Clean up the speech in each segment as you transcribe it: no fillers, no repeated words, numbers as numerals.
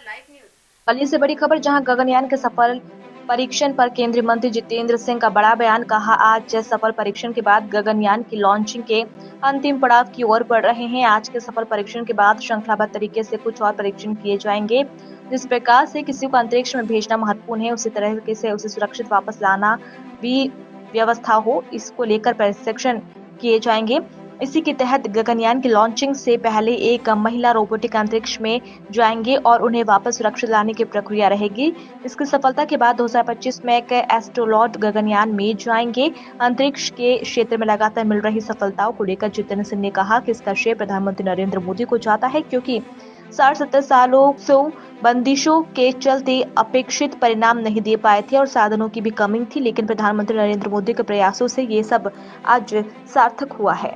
बलिया से बड़ी खबर, जहां गगनयान के सफल परीक्षण पर केंद्रीय मंत्री जितेंद्र सिंह का बड़ा बयान। कहा, आज सफल परीक्षण के बाद गगनयान की लॉन्चिंग के अंतिम पड़ाव की ओर बढ़ रहे हैं। आज के सफल परीक्षण के बाद श्रृंखलाबद्ध तरीके से कुछ और परीक्षण किए जाएंगे। जिस प्रकार से किसी को अंतरिक्ष में भेजना महत्वपूर्ण है, उसी तरह से उसे सुरक्षित वापस लाना भी व्यवस्था हो, इसको लेकर प्रशिक्षण किए जाएंगे। इसी के तहत गगनयान की लॉन्चिंग से पहले एक महिला रोबोटिक अंतरिक्ष में जाएंगे और उन्हें वापस सुरक्षित लाने की प्रक्रिया रहेगी। इसकी सफलता के बाद 2025 में एक एस्ट्रोनॉट गगनयान में जाएंगे। अंतरिक्ष के क्षेत्र में लगातार मिल रही सफलताओं को लेकर जितेंद्र सिंह ने कहा कि इसका श्रेय प्रधानमंत्री नरेंद्र मोदी को जाता है, क्योंकि 60-70 सालों से बंदिशों के चलते अपेक्षित परिणाम नहीं दे पाए थे और साधनों की भी कमी थी, लेकिन प्रधानमंत्री नरेंद्र मोदी के प्रयासों से ये सब आज सार्थक हुआ है।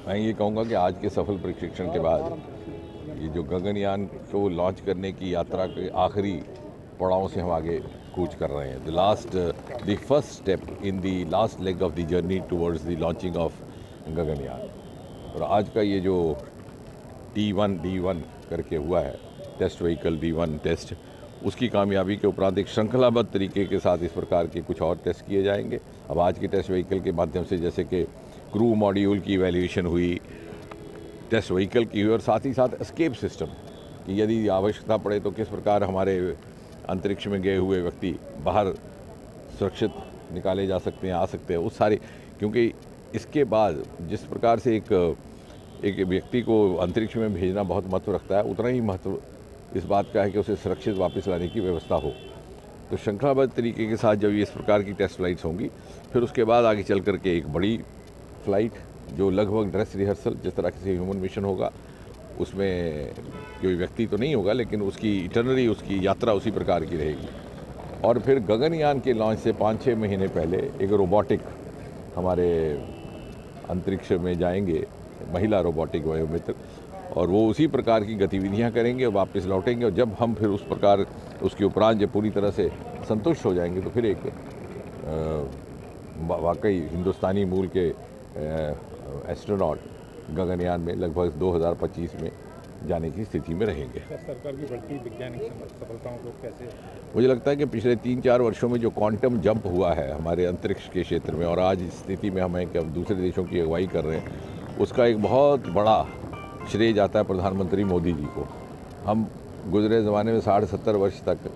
मैं ये कहूँगा कि आज के सफल प्रशिक्षण के बाद ये जो गगनयान को लॉन्च करने की यात्रा के आखिरी पड़ाव से हम आगे कूच कर रहे हैं। The first step in the last leg of the journey towards the launching of Gaganyaan. और आज का ये जो D1 करके हुआ है, टेस्ट व्हीकल D1 टेस्ट, उसकी कामयाबी के उपरांत एक श्रृंखलाबद्ध तरीके के साथ इस प्रकार के कुछ और टेस्ट किए जाएंगे। अब आज के टेस्ट व्हीकल के माध्यम से जैसे कि क्रू मॉड्यूल की इवैल्यूएशन हुई, टेस्ट व्हीकल की हुई, और साथ ही साथ एस्केप सिस्टम कि यदि आवश्यकता पड़े तो किस प्रकार हमारे अंतरिक्ष में गए हुए व्यक्ति बाहर सुरक्षित निकाले जा सकते हैं, आ सकते हैं, उस सारी, क्योंकि इसके बाद जिस प्रकार से एक व्यक्ति को अंतरिक्ष में भेजना बहुत महत्व रखता है, उतना ही महत्व इस बात का है कि उसे सुरक्षित वापस लाने की व्यवस्था हो। तो श्रृंखलाबद्ध तरीके के साथ जब ये इस प्रकार की टेस्ट फ्लाइट्स होंगी, फिर उसके बाद आगे चल करके एक बड़ी फ्लाइट जो लगभग ड्रेस रिहर्सल जिस तरह से ह्यूमन मिशन होगा, उसमें कोई व्यक्ति तो नहीं होगा, लेकिन उसकी इटरनरी, उसकी यात्रा उसी प्रकार की रहेगी। और फिर गगनयान के लॉन्च से 5-6 महीने पहले एक रोबोटिक हमारे अंतरिक्ष में जाएंगे, महिला रोबोटिक वयोमित्र, और वो उसी प्रकार की गतिविधियां करेंगे और वापस लौटेंगे। और जब हम फिर उस प्रकार उसके उपरांत जब पूरी तरह से संतुष्ट हो जाएंगे, तो फिर एक वाकई हिंदुस्तानी मूल के एस्ट्रोनॉट गगनयान में लगभग 2025 में जाने की स्थिति में रहेंगे। सरकार की बढ़ती वैज्ञानिक सफलताओं को कैसे? मुझे लगता है कि पिछले 3-4 वर्षों में जो क्वांटम जंप हुआ है हमारे अंतरिक्ष के क्षेत्र में, और आज इस स्थिति में हमें कि अब दूसरे देशों की अगुवाई कर रहे हैं, उसका एक बहुत बड़ा श्रेय जाता है प्रधानमंत्री मोदी जी को। हम गुजरे ज़माने में 60-70 वर्ष तक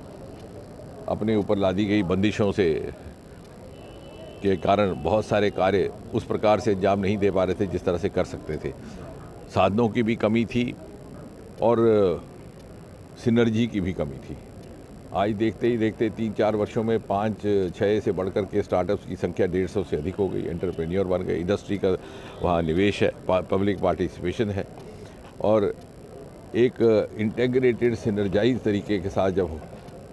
अपने ऊपर लादी गई बंदिशों से के कारण बहुत सारे कार्य उस प्रकार से अंजाम नहीं दे पा रहे थे जिस तरह से कर सकते थे। साधनों की भी कमी थी और सिनर्जी की भी कमी थी। आज देखते ही देखते 3-4 वर्षों में 5-6 से बढ़कर के स्टार्टअप्स की संख्या 150 से अधिक हो गई। एंटरप्रेन्योर बन गए, इंडस्ट्री का वहाँ निवेश है, पब्लिक पार्टिसिपेशन है, और एक इंटेग्रेटेड सिनर्जाइज तरीके के साथ जब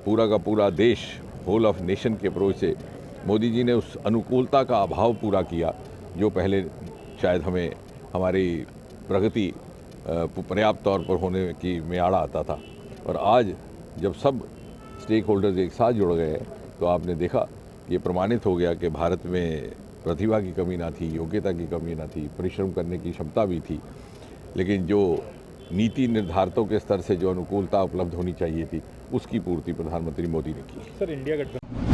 पूरा का पूरा देश होल ऑफ नेशन के अप्रोच से मोदी जी ने उस अनुकूलता का अभाव पूरा किया जो पहले शायद हमें हमारी प्रगति पर्याप्त तौर पर होने की में आड़ा आता था। और आज जब सब स्टेक होल्डर्स एक साथ जुड़ गए हैं, तो आपने देखा, ये प्रमाणित हो गया कि भारत में प्रतिभा की कमी ना थी, योग्यता की कमी ना थी, परिश्रम करने की क्षमता भी थी, लेकिन जो नीति निर्धारकों के स्तर से जो अनुकूलता उपलब्ध होनी चाहिए थी, उसकी पूर्ति प्रधानमंत्री मोदी ने की। सर, इंडिया गठबंधन